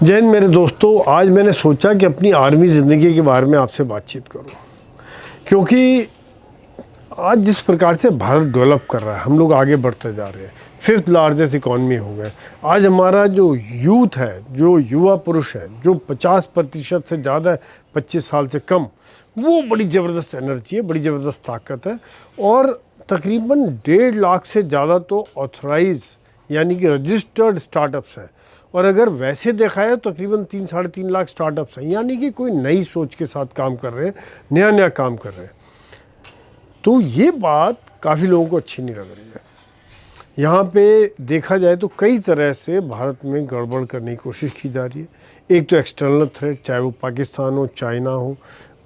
जय हिंद मेरे दोस्तों। आज मैंने सोचा कि अपनी आर्मी ज़िंदगी के बारे में आपसे बातचीत करूं, क्योंकि आज जिस प्रकार से भारत डेवलप कर रहा है, हम लोग आगे बढ़ते जा रहे हैं, फिफ्थ लार्जेस्ट इकॉनमी हो गए। आज हमारा जो यूथ है, जो युवा पुरुष है, जो 50% से ज़्यादा है, 25 साल से कम, वो बड़ी ज़बरदस्त एनर्जी है, बड़ी ज़बरदस्त ताकत है। और तकरीबन 1.5 लाख से ज़्यादा तो ऑथराइज यानी कि रजिस्टर्ड स्टार्टअप्स हैं। और अगर वैसे देखा है तो तकरीबन 3-3.5 लाख स्टार्टअप्स हैं, यानी कि कोई नई सोच के साथ काम कर रहे हैं, नया नया काम कर रहे हैं। तो ये बात काफ़ी लोगों को अच्छी नहीं लग रही है। यहाँ पे देखा जाए तो कई तरह से भारत में गड़बड़ करने की कोशिश की जा रही है। एक तो एक्सटर्नल थ्रेट, चाहे वो पाकिस्तान हो, चाइना हो,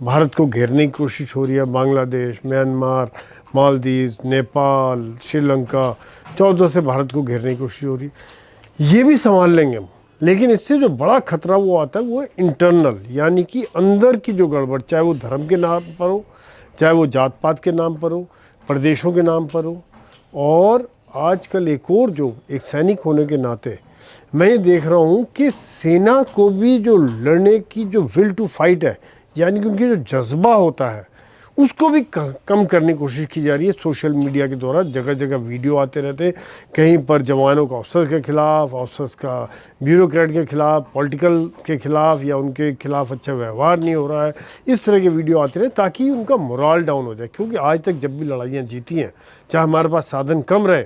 भारत को घेरने की कोशिश हो रही है। बांग्लादेश, म्यांमार, मालदीव, नेपाल, श्रीलंका, 14 से भारत को घेरने की कोशिश हो रही है। ये भी संभाल लेंगे हम, लेकिन इससे जो बड़ा खतरा वो आता है वो इंटरनल, यानी कि अंदर की जो गड़बड़, चाहे वो धर्म के नाम पर हो, चाहे वो जात पात के नाम पर हो, प्रदेशों के नाम पर हो। और आजकल एक और जो एक सैनिक होने के नाते मैं ये देख रहा हूँ कि सेना को भी जो लड़ने की जो विल टू फाइट है, यानी कि उनकी जो जज्बा होता है, उसको भी कम करने की कोशिश की जा रही है। सोशल मीडिया के द्वारा जगह जगह वीडियो आते रहते हैं, कहीं पर जवानों का अफसर के खिलाफ, अफसर्स का ब्यूरोक्रेट के खिलाफ, पॉलिटिकल के खिलाफ, या उनके खिलाफ अच्छा व्यवहार नहीं हो रहा है, इस तरह के वीडियो आते रहे ताकि उनका मोरल डाउन हो जाए। क्योंकि आज तक जब भी लड़ाइयाँ जीती हैं, चाहे हमारे पास साधन कम रहे,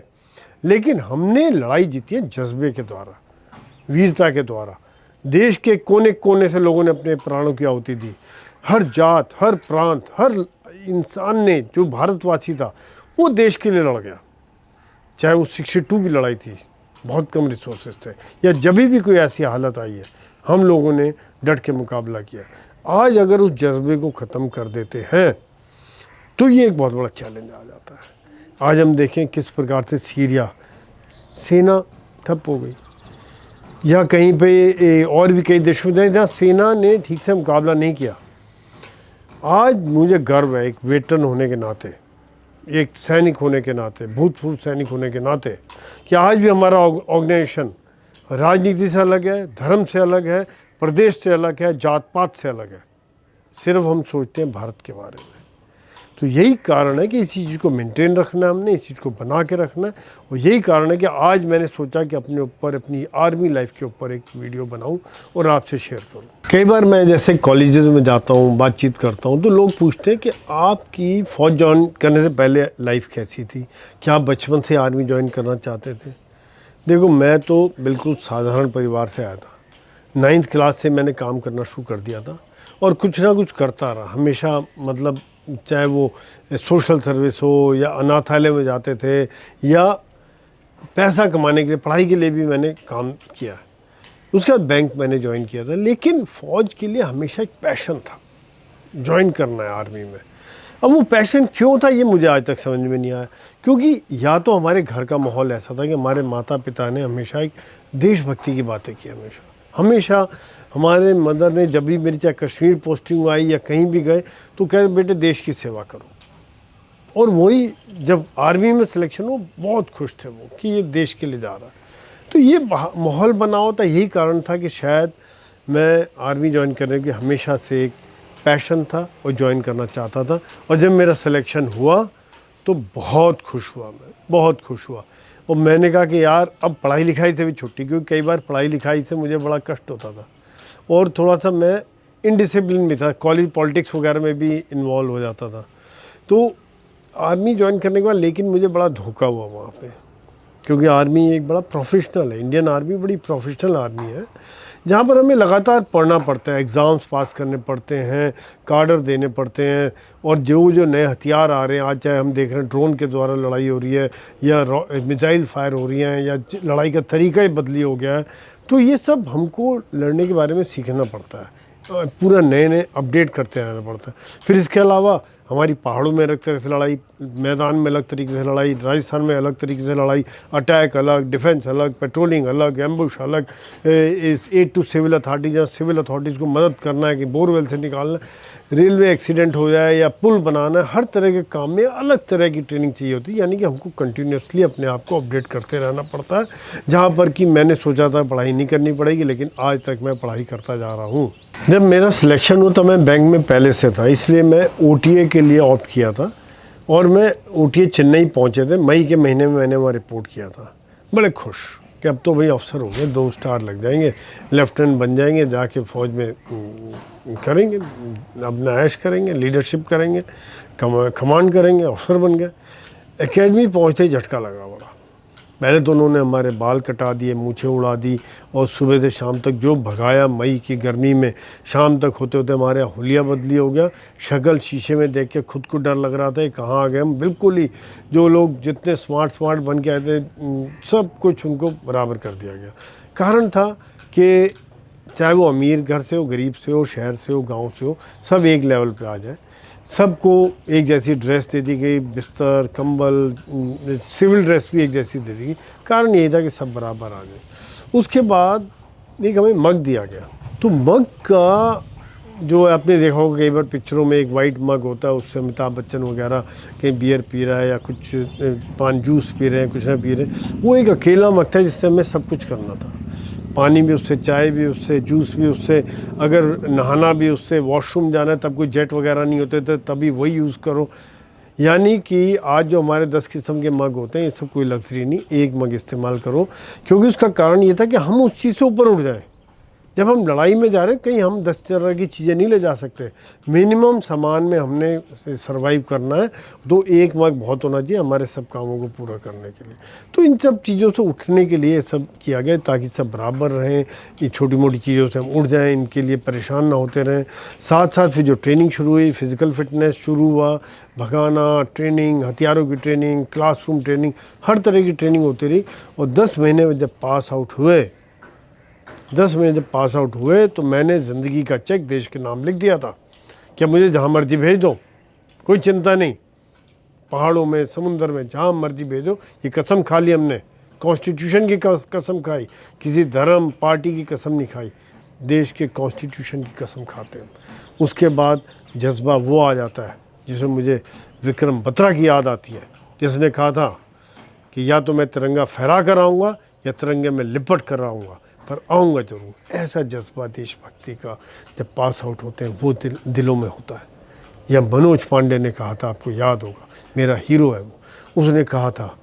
लेकिन हमने लड़ाई जीती है जज्बे के द्वारा, वीरता के द्वारा। देश के कोने कोने से लोगों ने अपने प्राणों की आहुति दी। हर जात, हर प्रांत, हर इंसान ने, जो भारतवासी था, वो देश के लिए लड़ गया। चाहे वो 62 की लड़ाई थी, बहुत कम रिसोर्सेज थे, या जब भी कोई ऐसी हालत आई है, हम लोगों ने डट के मुकाबला किया। आज अगर उस जज्बे को ख़त्म कर देते हैं तो ये एक बहुत बड़ा चैलेंज आ जाता है। आज हम देखें किस प्रकार से सीरिया सेना ठप हो गई, या कहीं पे और भी कई देशों में जहाँ सेना ने ठीक से मुकाबला नहीं किया। आज मुझे गर्व है एक वेटरन होने के नाते, एक सैनिक होने के नाते, भूतपूर्व सैनिक होने के नाते, कि आज भी हमारा ऑर्गेनाइजेशन राजनीति से अलग है, धर्म से अलग है, प्रदेश से अलग है, जात पात से अलग है। सिर्फ हम सोचते हैं भारत के बारे में। तो यही कारण है कि इसी चीज़ को मेंटेन रखना है, हमने इस चीज़ को बना के रखना है। और यही कारण है कि आज मैंने सोचा कि अपने ऊपर, अपनी आर्मी लाइफ के ऊपर एक वीडियो बनाऊं और आपसे शेयर करूं। कई बार मैं जैसे कॉलेजेस में जाता हूं, बातचीत करता हूं, तो लोग पूछते हैं कि आपकी फ़ौज ज्वाइन करने से पहले लाइफ कैसी थी, क्या आप बचपन से आर्मी ज्वाइन करना चाहते थे? देखो, मैं तो बिल्कुल साधारण परिवार से आया था। 9th क्लास से मैंने काम करना शुरू कर दिया था और कुछ ना कुछ करता रहा हमेशा। मतलब चाहे वो सोशल सर्विस हो, या अनाथालय में जाते थे, या पैसा कमाने के लिए, पढ़ाई के लिए भी मैंने काम किया। उसके बाद बैंक मैंने ज्वाइन किया था। लेकिन फ़ौज के लिए हमेशा एक पैशन था, ज्वाइन करना है आर्मी में। अब वो पैशन क्यों था ये मुझे आज तक समझ में नहीं आया। क्योंकि या तो हमारे घर का माहौल ऐसा था कि हमारे माता पिता ने हमेशा एक देशभक्ति की बातें की, हमेशा हमारे मदर ने जब भी मेरी चाहे कश्मीर पोस्टिंग आई या कहीं भी गए तो कहते बेटे देश की सेवा करो। और वही जब आर्मी में सिलेक्शन हो, बहुत खुश थे वो कि ये देश के लिए जा रहा है। तो ये माहौल बना होता, यही कारण था कि शायद मैं आर्मी ज्वाइन करने की हमेशा से एक पैशन था और ज्वाइन करना चाहता था। और जब मेरा सिलेक्शन हुआ तो बहुत खुश हुआ, मैं बहुत खुश हुआ। और मैंने कहा कि यार अब पढ़ाई लिखाई से भी छुट्टी, क्योंकि कई बार पढ़ाई लिखाई से मुझे बड़ा कष्ट होता था और थोड़ा सा मैं इनडिसिप्लिन भी था, कॉलेज पॉलिटिक्स वगैरह में भी इन्वॉल्व हो जाता था। तो आर्मी ज्वाइन करने के बाद लेकिन मुझे बड़ा धोखा हुआ वहाँ पे, क्योंकि आर्मी एक बड़ा प्रोफेशनल है, इंडियन आर्मी बड़ी प्रोफेशनल आर्मी है, जहाँ पर हमें लगातार पढ़ना पड़ता है, एग्ज़ाम्स पास करने पड़ते हैं, कार्डर देने पड़ते हैं। और जो नए हथियार आ रहे हैं आज, चाहे हम देख रहे हैं ड्रोन के द्वारा लड़ाई हो रही है, या मिसाइल फायर हो रही हैं, या लड़ाई का तरीका ही बदली हो गया है, तो ये सब हमको लड़ने के बारे में सीखना पड़ता है, पूरा नए नए अपडेट करते रहना पड़ता है। फिर इसके अलावा हमारी पहाड़ों में अलग तरह से लड़ाई, मैदान में अलग तरीके से लड़ाई, राजस्थान में अलग तरीके से लड़ाई, अटैक अलग, डिफेंस अलग, पेट्रोलिंग अलग, एम्बुश अलग, इस एड टू सिविल अथॉरिटी, जहाँ सिविल अथॉरिटीज़ को मदद करना है कि बोरवेल से निकालना, रेलवे एक्सीडेंट हो जाए या पुल बनाना, हर तरह के काम में अलग तरह की ट्रेनिंग चाहिए होती है। यानी कि हमको कंटिन्यूसली अपने आप को अपडेट करते रहना पड़ता है। जहाँ पर कि मैंने सोचा था पढ़ाई नहीं करनी पड़ेगी, लेकिन आज तक मैं पढ़ाई करता जा रहा हूँ। जब मेरा सिलेक्शन हुआ तो मैं बैंक में पहले से था, इसलिए मैं OTA के लिए ऑप्ट किया था और मैं OTA चेन्नई पहुँचे थे। मई के महीने में मैंने वहाँ रिपोर्ट किया था। बड़े खुश कि अब तो भाई अफसर हो गए, 2 स्टार लग जाएंगे, लेफ्टिनेंट बन जाएंगे, जाके फ़ौज में करेंगे, अपना ऐश करेंगे, लीडरशिप करेंगे, कमांड करेंगे, अफसर बन गए। एकेडमी पहुँचते ही झटका लगा बड़ा। पहले तो उन्होंने हमारे बाल कटा दिए, मूछें उड़ा दी और सुबह से शाम तक जो भगाया मई की गर्मी में, शाम तक होते होते हमारे हुलिया बदली हो गया। शक्ल शीशे में देख के खुद को डर लग रहा था, कहाँ आ गए हम। बिल्कुल ही जो लोग जितने स्मार्ट बन के आए थे, सब कुछ उनको बराबर कर दिया गया। कारण था कि चाहे वो अमीर घर से हो, गरीब से हो, शहर से हो, गाँव से हो, सब एक लेवल पर आ जाए। सबको एक जैसी ड्रेस दे दी गई, बिस्तर, कंबल, सिविल ड्रेस भी एक जैसी दे दी गई। कारण यही था कि सब बराबर आ गए। उसके बाद एक हमें मग दिया गया। तो मग का जो आपने देखा होगा कई बार पिक्चरों में, एक वाइट मग होता है, उससे अमिताभ बच्चन वगैरह कहीं बियर पी रहा है या कुछ पान जूस पी रहे हैं, कुछ ना पी रहे हैं। वो एक अकेला मग था जिससे हमें सब कुछ करना था। पानी भी उससे, चाय भी उससे, जूस भी उससे, अगर नहाना भी उससे, वॉशरूम जाना है तब कोई जेट वगैरह नहीं होते थे, तभी वही यूज़ करो। यानी कि आज जो हमारे 10 किस्म के मग होते हैं, ये सब कोई लग्जरी नहीं, एक मग इस्तेमाल करो। क्योंकि उसका कारण ये था कि हम उस चीज़ से ऊपर उठ जाएं। जब हम लड़ाई में जा रहे हैं, कहीं हम 10 तरह की चीज़ें नहीं ले जा सकते। मिनिमम सामान में हमने सरवाइव करना है, तो एक मग बहुत होना चाहिए हमारे सब कामों को पूरा करने के लिए। तो इन सब चीज़ों से उठने के लिए सब किया गया, ताकि सब बराबर रहें। ये छोटी मोटी चीज़ों से हम उठ जाएं, इनके लिए परेशान ना होते रहें। साथ साथ फिर जो ट्रेनिंग शुरू हुई, फिज़िकल फिटनेस शुरू हुआ, भगाना ट्रेनिंग, हथियारों की ट्रेनिंग, क्लासरूम ट्रेनिंग, हर तरह की ट्रेनिंग होती रही। और 10 महीने में जब पास आउट हुए, 10 महीने जब पास आउट हुए, तो मैंने ज़िंदगी का चेक देश के नाम लिख दिया था कि मुझे जहाँ मर्जी भेज दो, कोई चिंता नहीं। पहाड़ों में, समुंदर में, जहाँ मर्जी भेजो। ये कसम खा ली हमने, कॉन्स्टिट्यूशन की कसम खाई, किसी धर्म पार्टी की कसम नहीं खाई, देश के कॉन्स्टिट्यूशन की कसम खाते हैं। उसके बाद जज्बा वो आ जाता है जिसमें मुझे विक्रम बत्रा की याद आती है, जिसने कहा था कि या तो मैं तिरंगा फहरा कर आऊँगा या तिरंगे में लिपट कर आऊँगा, पर आऊँगा जरूर। ऐसा जज्बा देशभक्ति का जब पास आउट होते हैं, वो दिलों में होता है। या मनोज पांडे ने कहा था, आपको याद होगा, मेरा हीरो है वो, उसने कहा था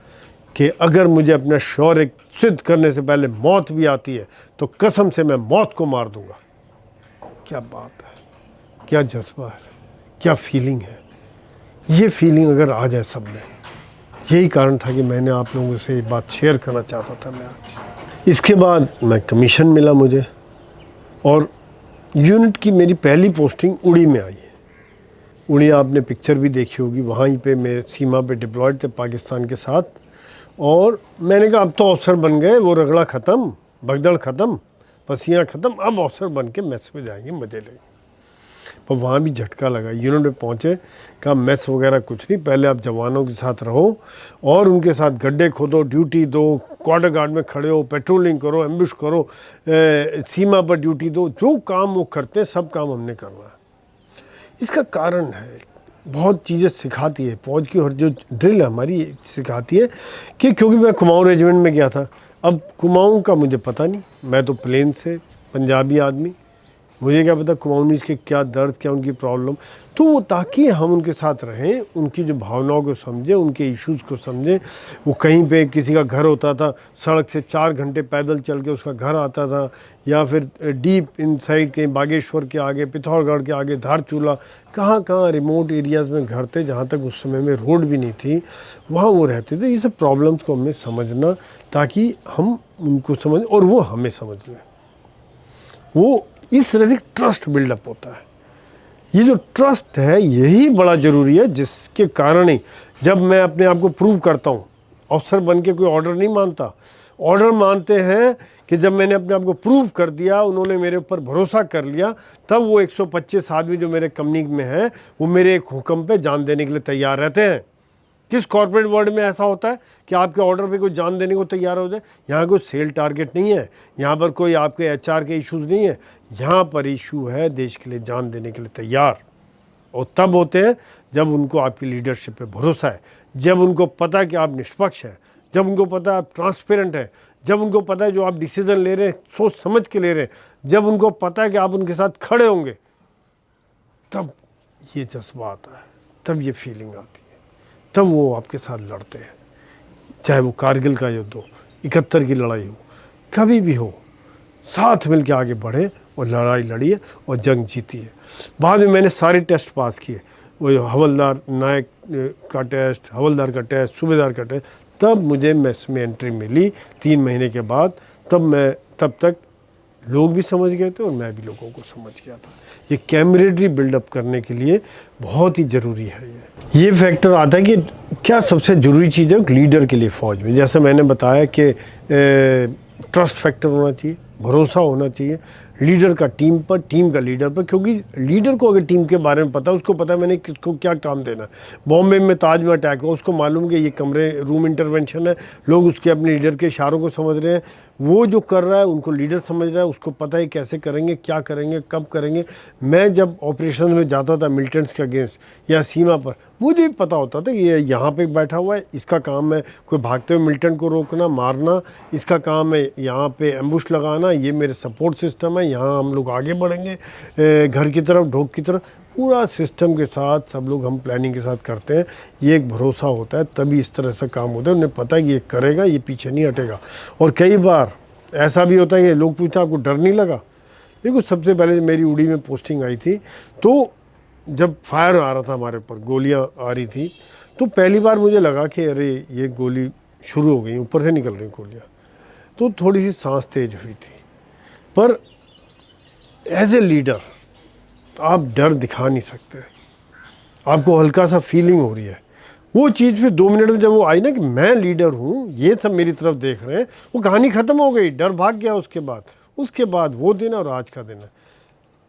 कि अगर मुझे अपना शौर्य सिद्ध करने से पहले मौत भी आती है, तो कसम से मैं मौत को मार दूंगा। क्या बात है, क्या जज्बा है, क्या फीलिंग है। ये फीलिंग अगर आ जाए सब में, यही कारण था कि मैंने आप लोगों से ये बात शेयर करना चाहता था मैं आज। इसके बाद मैं कमीशन मिला मुझे, और यूनिट की मेरी पहली पोस्टिंग उड़ी में आई है। उड़ी आपने पिक्चर भी देखी होगी, वहीं पे मेरे सीमा पे डिप्लॉयड थे पाकिस्तान के साथ। और मैंने कहा अब तो अफसर बन गए, वो रगड़ा ख़त्म, भगदड़ ख़त्म, पसीना ख़त्म, अब अफसर बन के मेस में जाएंगे, मज़े लेंगे। पर वहाँ भी झटका लगा। यूनिट में पहुँचे, कहा मेस वगैरह कुछ नहीं, पहले आप जवानों के साथ रहो और उनके साथ गड्ढे खोदो, ड्यूटी दो, क्वार्टर गार्ड में खड़े हो, पेट्रोलिंग करो, एम्बुश करो, सीमा पर ड्यूटी दो, जो काम वो करते हैं सब काम हमने करना है। इसका कारण है, बहुत चीज़ें सिखाती है फौज की, और जो ड्रिल है हमारी सिखाती है कि, क्योंकि मैं कुमाऊँ रेजिमेंट में गया था। अब कुमाऊँ का मुझे पता नहीं, मैं तो प्लेन से पंजाबी आदमी, मुझे क्या पता कुमाऊनीज के क्या दर्द, क्या उनकी प्रॉब्लम। तो वो ताकि हम उनके साथ रहें, उनकी जो भावनाओं को समझें, उनके इश्यूज़ को समझें। वो कहीं पे किसी का घर होता था, सड़क से 4 घंटे पैदल चल के उसका घर आता था, या फिर डीप इनसाइड कहीं बागेश्वर के आगे, पिथौरागढ़ के आगे धारचूला, कहाँ कहाँ रिमोट एरियाज़ में घर थे, जहाँ तक उस समय में रोड भी नहीं थी, वहाँ वो रहते थे। ये सब प्रॉब्लम्स को हमें समझना, ताकि हम उनको समझ और वो हमें समझ लें। वो इस तरह से ट्रस्ट बिल्डअप होता है। ये जो ट्रस्ट है, यही बड़ा ज़रूरी है, जिसके कारण ही जब मैं अपने आप को प्रूव करता हूँ, अफसर बन के कोई ऑर्डर नहीं मानता। ऑर्डर मानते हैं कि कि जब मैंने अपने आप को प्रूव कर दिया, उन्होंने मेरे ऊपर भरोसा कर लिया, तब वो 125 आदमी जो मेरे कंपनी में है वो मेरे एक हुक्म पे जान देने के लिए तैयार रहते हैं। किस कॉर्पोरेट वर्ल्ड में ऐसा होता है कि आपके ऑर्डर पे कोई जान देने को तैयार हो जाए? यहाँ कोई सेल टारगेट नहीं है, यहाँ पर कोई आपके एचआर के इश्यूज नहीं है, यहाँ पर इशू है देश के लिए जान देने के लिए तैयार। और तब होते हैं जब उनको आपकी लीडरशिप पे भरोसा है, जब उनको पता है कि आप निष्पक्ष हैं, जब उनको पता है आप ट्रांसपेरेंट हैं, जब उनको पता है जो आप डिसीजन ले रहे हैं सोच समझ के ले रहे हैं, जब उनको पता है कि आप उनके साथ खड़े होंगे, तब ये जज्बा आता है, तब ये फीलिंग आती है, तब वो आपके साथ लड़ते हैं। चाहे वो कारगिल का युद्ध हो, 71 की लड़ाई हो, कभी भी हो, साथ मिल के आगे बढ़े और लड़ाई लड़ी है और जंग जीती है। बाद में मैंने सारे टेस्ट पास किए, वो हवलदार नायक का टेस्ट, हवलदार का टेस्ट, सूबेदार का टेस्ट, तब मुझे मेस में एंट्री मिली 3 महीने के बाद। तब तक लोग भी समझ गए थे और मैं भी लोगों को समझ गया था। ये कैमरेडरी बिल्डअप करने के लिए बहुत ही ज़रूरी है। ये फैक्टर आता है कि क्या सबसे ज़रूरी चीज़ है एक लीडर के लिए फ़ौज में। जैसे मैंने बताया कि ट्रस्ट फैक्टर होना चाहिए, भरोसा होना चाहिए लीडर का टीम पर, टीम का लीडर पर, क्योंकि लीडर को अगर टीम के बारे में पता है, उसको पता है मैंने किसको क्या काम देना है। बॉम्बे में ताज में अटैक हो, उसको मालूम कि ये कमरे रूम इंटरवेंशन है, लोग उसके अपने लीडर के इशारों को समझ रहे हैं, वो जो कर रहा है उनको लीडर समझ रहा है, उसको पता है कैसे करेंगे, क्या करेंगे, कब करेंगे। मैं जब ऑपरेशन में जाता था मिलिटेंट्स के अगेंस्ट या सीमा पर, मुझे भी पता होता था कि ये यहाँ पे बैठा हुआ है, इसका काम है कोई भागते हुए मिलिटेंट को रोकना, मारना, इसका काम है यहाँ पे एम्बुश लगाना, ये मेरे सपोर्ट सिस्टम है, यहाँ हम लोग आगे बढ़ेंगे घर की तरफ, ढोक की तरफ, पूरा सिस्टम के साथ सब लोग हम प्लानिंग के साथ करते हैं। ये एक भरोसा होता है, तभी इस तरह से काम होता है। उन्हें पता है कि ये करेगा, ये पीछे नहीं हटेगा। और कई बार ऐसा भी होता है कि लोग पूछते आपको डर नहीं लगा? देखो, सबसे पहले मेरी उड़ी में पोस्टिंग आई थी, तो जब फायर आ रहा था हमारे ऊपर, गोलियां आ रही थी, तो पहली बार मुझे लगा कि अरे ये गोली शुरू हो गई, ऊपर से निकल रही गोलियाँ, तो थोड़ी सी सांस तेज हुई थी। पर एज ए लीडर आप डर दिखा नहीं सकते, आपको हल्का सा फीलिंग हो रही है। वो चीज़ फिर 2 मिनट में जब वो आई ना कि मैं लीडर हूँ, ये सब मेरी तरफ देख रहे हैं, वो कहानी ख़त्म हो गई, डर भाग गया। उसके बाद वो दिन और आज का दिन है।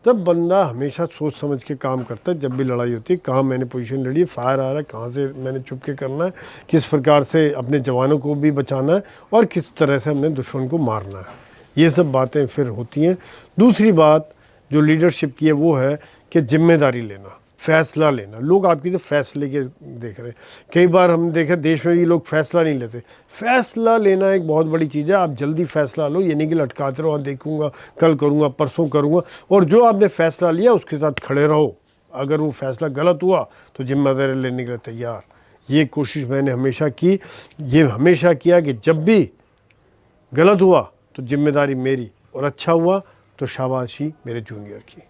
तब बंदा हमेशा सोच समझ के काम करता है। जब भी लड़ाई होती है, कहाँ मैंने पोजीशन लड़ी है, फायर आ रहा है, कहाँ से मैंने चुपके करना है, किस प्रकार से अपने जवानों को भी बचाना है और किस तरह से हमने दुश्मन को मारना है, ये सब बातें फिर होती हैं। दूसरी बात जो लीडरशिप की है वो है कि जिम्मेदारी लेना, फैसला लेना। लोग आपकी तो फैसले के देख रहे हैं। कई बार हम देखें देश में भी लोग फैसला नहीं लेते। फैसला लेना एक बहुत बड़ी चीज़ है। आप जल्दी फैसला लो, ये नहीं कि लटकाते रहो, देखूंगा, कल करूंगा, परसों करूंगा, और जो आपने फैसला लिया उसके साथ खड़े रहो। अगर वो फैसला गलत हुआ तो जिम्मेदारी लेने के लिए तैयार। ये कोशिश मैंने हमेशा की, ये हमेशा किया कि जब भी गलत हुआ तो जिम्मेदारी मेरी, और अच्छा हुआ तो शाबाशी मेरे जूनियर की।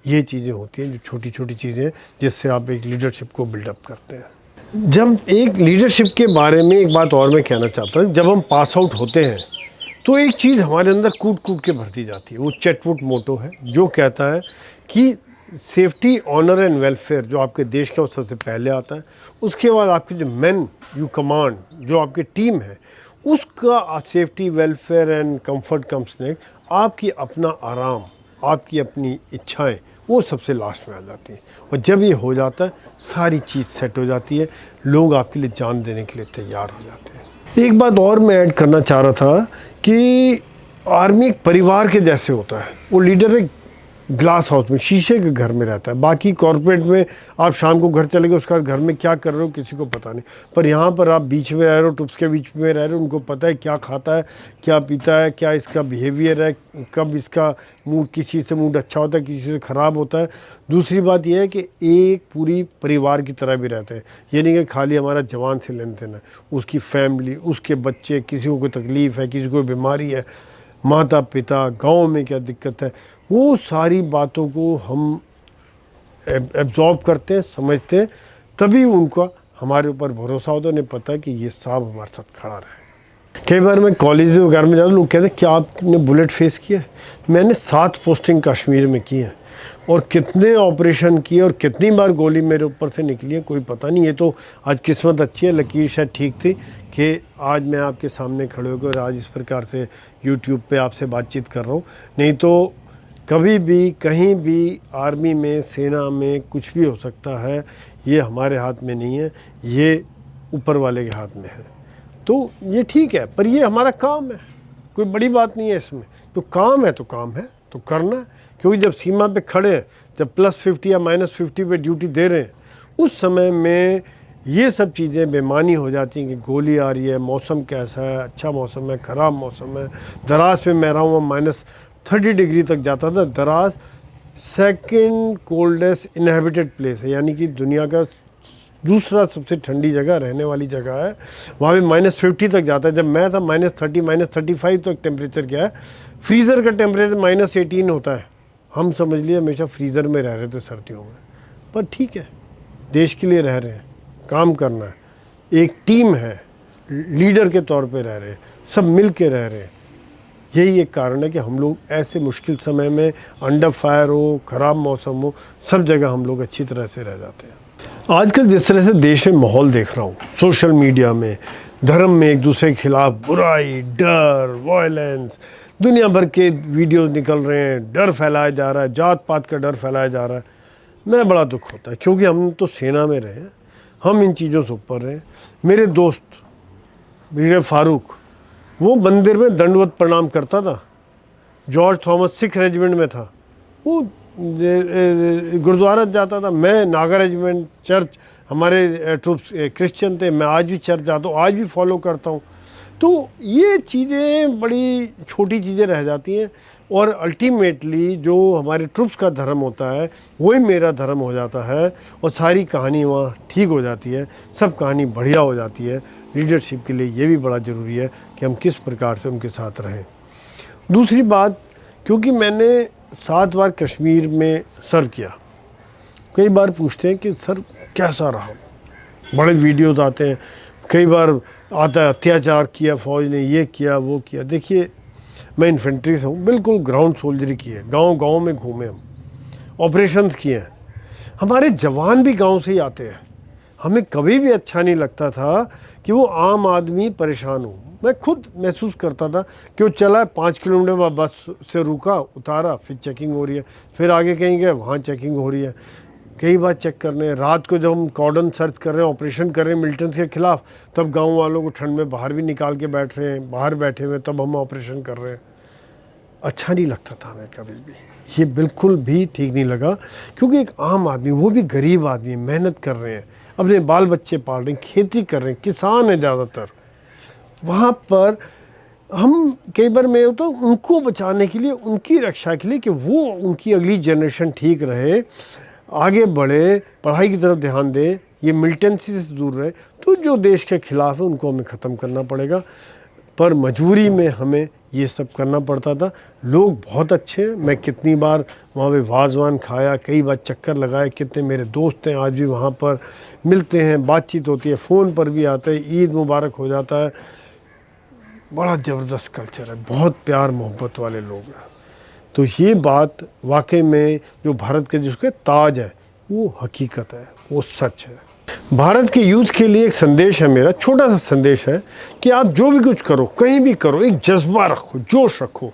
ये चीज़ें होती हैं जो छोटी छोटी चीज़ें जिससे आप एक लीडरशिप को बिल्डअप करते हैं। जब एक लीडरशिप के बारे में एक बात और मैं कहना चाहता हूँ, जब हम पास आउट होते हैं तो एक चीज़ हमारे अंदर कूट कूट के भरती जाती है। वो चटवुट मोटो है जो कहता है कि सेफ्टी, ऑनर एंड वेलफेयर जो आपके देश का वो सबसे पहले आता है। उसके बाद आपके जो मैन यू कमांड, जो आपकी टीम है, उसका safety, welfare and comfort comes next. आपकी अपना आराम, आपकी अपनी इच्छाएं, वो सबसे लास्ट में आ जाती हैं। और जब ये हो जाता है सारी चीज़ सेट हो जाती है, लोग आपके लिए जान देने के लिए तैयार हो जाते हैं। एक बात और मैं ऐड करना चाह रहा था कि आर्मी एक परिवार के जैसे होता है। वो लीडर एक ग्लास हाउस में, शीशे के घर में रहता है। बाकी कॉर्पोरेट में आप शाम को घर चले गए, उसका घर में क्या कर रहे हो किसी को पता नहीं, पर यहाँ पर आप बीच में रह रहे हो, ट्रुप्स के बीच में रह रहे हो, उनको पता है क्या खाता है, क्या पीता है, क्या इसका बिहेवियर है, कब इसका मूड, किसी से मूड अच्छा होता है, किसी से ख़राब होता है। दूसरी बात यह है कि एक पूरी परिवार की तरह भी रहते हैं। ये नहीं कि खाली हमारा जवान से लेन देन है, उसकी फैमिली, उसके बच्चे, किसी को कोई तकलीफ़ है, किसी को बीमारी है, माता पिता, गांव में क्या दिक्कत है, वो सारी बातों को हम एब्जॉर्ब करते हैं, समझते हैं, तभी उनका हमारे ऊपर भरोसा होता है। उन्हें पता है कि ये साहब हमारे साथ खड़ा रहे। कई बार मैं कॉलेज वगैरह में जाता, लोग कहते हैं क्या आपने बुलेट फेस किया है? मैंने 7 पोस्टिंग कश्मीर में की है, और कितने ऑपरेशन किए और कितनी बार गोली मेरे ऊपर से निकली है कोई पता नहीं। ये तो आज किस्मत अच्छी है, लकीर शायद ठीक थी कि आज मैं आपके सामने खड़े होकर आज इस प्रकार से यूट्यूब पे आपसे बातचीत कर रहा हूँ। नहीं तो कभी भी कहीं भी आर्मी में, सेना में कुछ भी हो सकता है, ये हमारे हाथ में नहीं है, ये ऊपर वाले के हाथ में है। तो ये ठीक है, पर ये हमारा काम है, कोई बड़ी बात नहीं है इसमें। तो काम है तो काम है तो करना है, क्योंकि जब सीमा पे खड़े हैं, जब +50 या -50 पे ड्यूटी दे रहे हैं, उस समय में ये सब चीज़ें बेमानी हो जाती हैं कि गोली आ रही है, मौसम कैसा है, अच्छा मौसम है, ख़राब मौसम है। दराज पे मैं रहा हूँ, -30 डिग्री तक जाता था। दराज सेकंड कोल्डेस्ट इनहेबिटेड प्लेस है, यानी कि दुनिया का दूसरा सबसे ठंडी जगह, रहने वाली जगह है। वहाँ पे -50 तक जाता है। जब मैं था -30 -35 तक टेम्परेचर क्या है। फ्रीज़र का टेम्परेचर -18 होता है। हम समझ लिए हमेशा फ्रीज़र में रह रहे थे सर्दियों में, पर ठीक है, देश के लिए रह रहे हैं, काम करना है, एक टीम है, लीडर के तौर पे रह रहे हैं, सब मिल के रह रहे हैं। यही एक कारण है कि हम लोग ऐसे मुश्किल समय में, अंडर फायर हो, ख़राब मौसम हो, सब जगह हम लोग अच्छी तरह से रह जाते हैं। आजकल जिस तरह से देश में माहौल देख रहा हूँ, सोशल मीडिया में, धर्म में एक दूसरे के खिलाफ बुराई, डर, वायलेंस, दुनिया भर के वीडियोस निकल रहे हैं, डर फैलाया जा रहा है, जात पात का डर फैलाया जा रहा है। मैं बड़ा दुख होता है, क्योंकि हम तो सेना में रहे हैं, हम इन चीज़ों से ऊपर रहे। मेरे दोस्त ब्रिगेडियर फारूक, वो मंदिर में दंडवत प्रणाम करता था। जॉर्ज थॉमस सिख रेजिमेंट में था, वो गुरुद्वारा जाता था। मैं नागा रेजिमेंट, चर्च, हमारे ट्रूप्स क्रिश्चियन थे, मैं आज भी चर्च जाता हूँ, आज भी फॉलो करता हूँ। तो ये चीज़ें बड़ी छोटी चीज़ें रह जाती हैं, और अल्टीमेटली जो हमारे ट्रूप्स का धर्म होता है वही मेरा धर्म हो जाता है, और सारी कहानी वहाँ ठीक हो जाती है, सब कहानी बढ़िया हो जाती है। लीडरशिप के लिए ये भी बड़ा ज़रूरी है कि हम किस प्रकार से उनके साथ रहें। दूसरी बात, क्योंकि मैंने 7 बार कश्मीर में सर्व किया, कई बार पूछते हैं कि सर कैसा रहा, बड़े वीडियोज़ आते हैं, कई बार आता है अत्याचार किया फ़ौज ने, ये किया वो किया। देखिए, मैं इन्फेंट्री से हूँ, बिल्कुल ग्राउंड सोल्जरी की है, गांव-गांव में घूमे, हम ऑपरेशंस किए हैं। हमारे जवान भी गांव से ही आते हैं। हमें कभी भी अच्छा नहीं लगता था कि वो आम आदमी परेशान हो। मैं खुद महसूस करता था कि वो चला 5 किलोमीटर बाद बस से रुका, उतारा, फिर चेकिंग हो रही है, फिर आगे कहीं गए, वहाँ चेकिंग हो रही है। कई बार चेक करने, रात को जब हम कॉर्डन सर्च कर रहे हैं, ऑपरेशन कर रहे हैं मिलिटेंट्स के खिलाफ, तब गांव वालों को ठंड में बाहर भी निकाल के बैठ रहे हैं, बाहर बैठे हुए, तब हम ऑपरेशन कर रहे हैं। अच्छा नहीं लगता था हमें कभी भी, ये बिल्कुल भी ठीक नहीं लगा, क्योंकि एक आम आदमी, वो भी गरीब आदमी, मेहनत कर रहे हैं, अपने बाल बच्चे पाल रहे हैं, खेती कर रहे हैं, किसान हैं ज़्यादातर। वहाँ पर हम कई बार मैं होता हूँ उनको बचाने के लिए, उनकी रक्षा के लिए, कि वो उनकी अगली जनरेशन ठीक रहे, आगे बढ़े, पढ़ाई की तरफ ध्यान दे, ये मिलिटेंसी से दूर रहे। तो जो देश के खिलाफ है उनको हमें ख़त्म करना पड़ेगा, पर मजबूरी में हमें ये सब करना पड़ता था। लोग बहुत अच्छे हैं, मैं कितनी बार वहाँ पे वाजवान खाया, कई बार चक्कर लगाए, कितने मेरे दोस्त हैं आज भी वहाँ पर, मिलते हैं, बातचीत होती है, फ़ोन पर भी आते हैं, ईद मुबारक हो जाता है। बड़ा ज़बरदस्त कल्चर है, बहुत प्यार मोहब्बत वाले लोग हैं। तो ये बात वाकई में जो भारत के जिसके ताज है, वो हकीकत है, वो सच है। भारत के यूथ के लिए एक संदेश है मेरा, छोटा सा संदेश है कि आप जो भी कुछ करो, कहीं भी करो, एक जज्बा रखो, जोश रखो।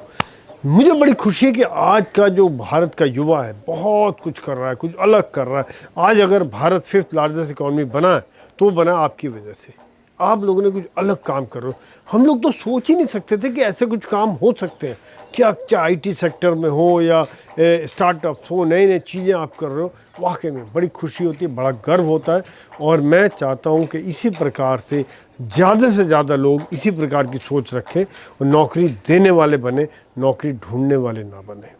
मुझे बड़ी खुशी है कि आज का जो भारत का युवा है, बहुत कुछ कर रहा है, कुछ अलग कर रहा है। आज अगर भारत 5th लार्जेस्ट इकॉनमी बना है, तो बना आपकी वजह से। आप लोगों ने कुछ अलग काम कर रहे हो। हम लोग तो सोच ही नहीं सकते थे कि ऐसे कुछ काम हो सकते हैं। क्या चाहे IT सेक्टर में हो या स्टार्टअप्स हो, नई नई चीज़ें आप कर रहे हो, वाकई में बड़ी खुशी होती है, बड़ा गर्व होता है। और मैं चाहता हूं कि इसी प्रकार से ज़्यादा लोग इसी प्रकार की सोच रखें और नौकरी देने वाले बने, नौकरी ढूंढने वाले ना बने।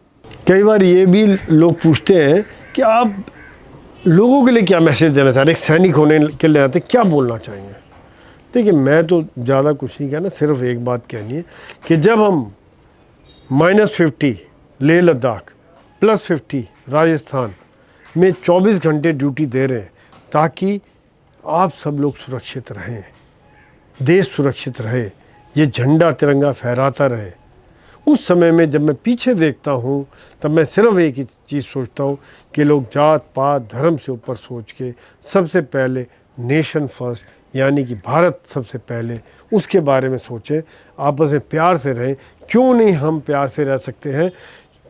कई बार ये भी लोग पूछते हैं कि आप लोगों के लिए क्या मैसेज देना चाह रहे हैं, एक सैनिक होने के लिए आते क्या बोलना चाहेंगे। देखिए, मैं तो ज़्यादा कुछ नहीं कहना, सिर्फ एक बात कहनी है कि जब हम -50 लेह लद्दाख, +50 राजस्थान में 24 घंटे ड्यूटी दे रहे हैं, ताकि आप सब लोग सुरक्षित रहें, देश सुरक्षित रहे, ये झंडा तिरंगा फहराता रहे। उस समय में जब मैं पीछे देखता हूँ, तब मैं सिर्फ एक ही चीज़ सोचता हूँ कि लोग जात पात धर्म से ऊपर सोच के सबसे पहले नेशन फर्स्ट, यानी कि भारत सबसे पहले, उसके बारे में सोचें, आपस में प्यार से रहें। क्यों नहीं हम प्यार से रह सकते हैं?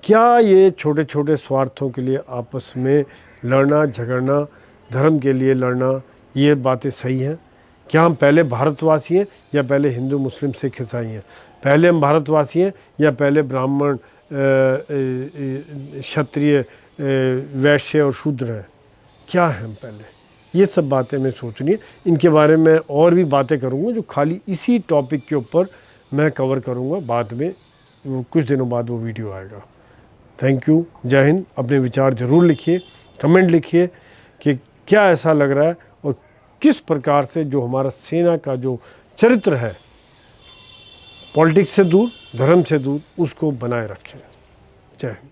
क्या ये छोटे छोटे स्वार्थों के लिए आपस में लड़ना झगड़ना, धर्म के लिए लड़ना, ये बातें सही हैं? क्या हम पहले भारतवासी हैं या पहले हिंदू मुस्लिम सिख ईसाई हैं? पहले हम भारतवासी हैं या पहले ब्राह्मण क्षत्रिय वैश्य और शूद्र हैं? क्या है हम पहले? ये सब बातें मैं सोचनी है। इनके बारे में और भी बातें करूँगा, जो खाली इसी टॉपिक के ऊपर मैं कवर करूँगा बाद में, वो कुछ दिनों बाद वो वीडियो आएगा। थैंक यू, जय हिंद। अपने विचार ज़रूर लिखिए, कमेंट लिखिए कि क्या ऐसा लग रहा है और किस प्रकार से जो हमारा सेना का जो चरित्र है, पॉलिटिक्स से दूर, धर्म से दूर, उसको बनाए रखें। जय हिंद।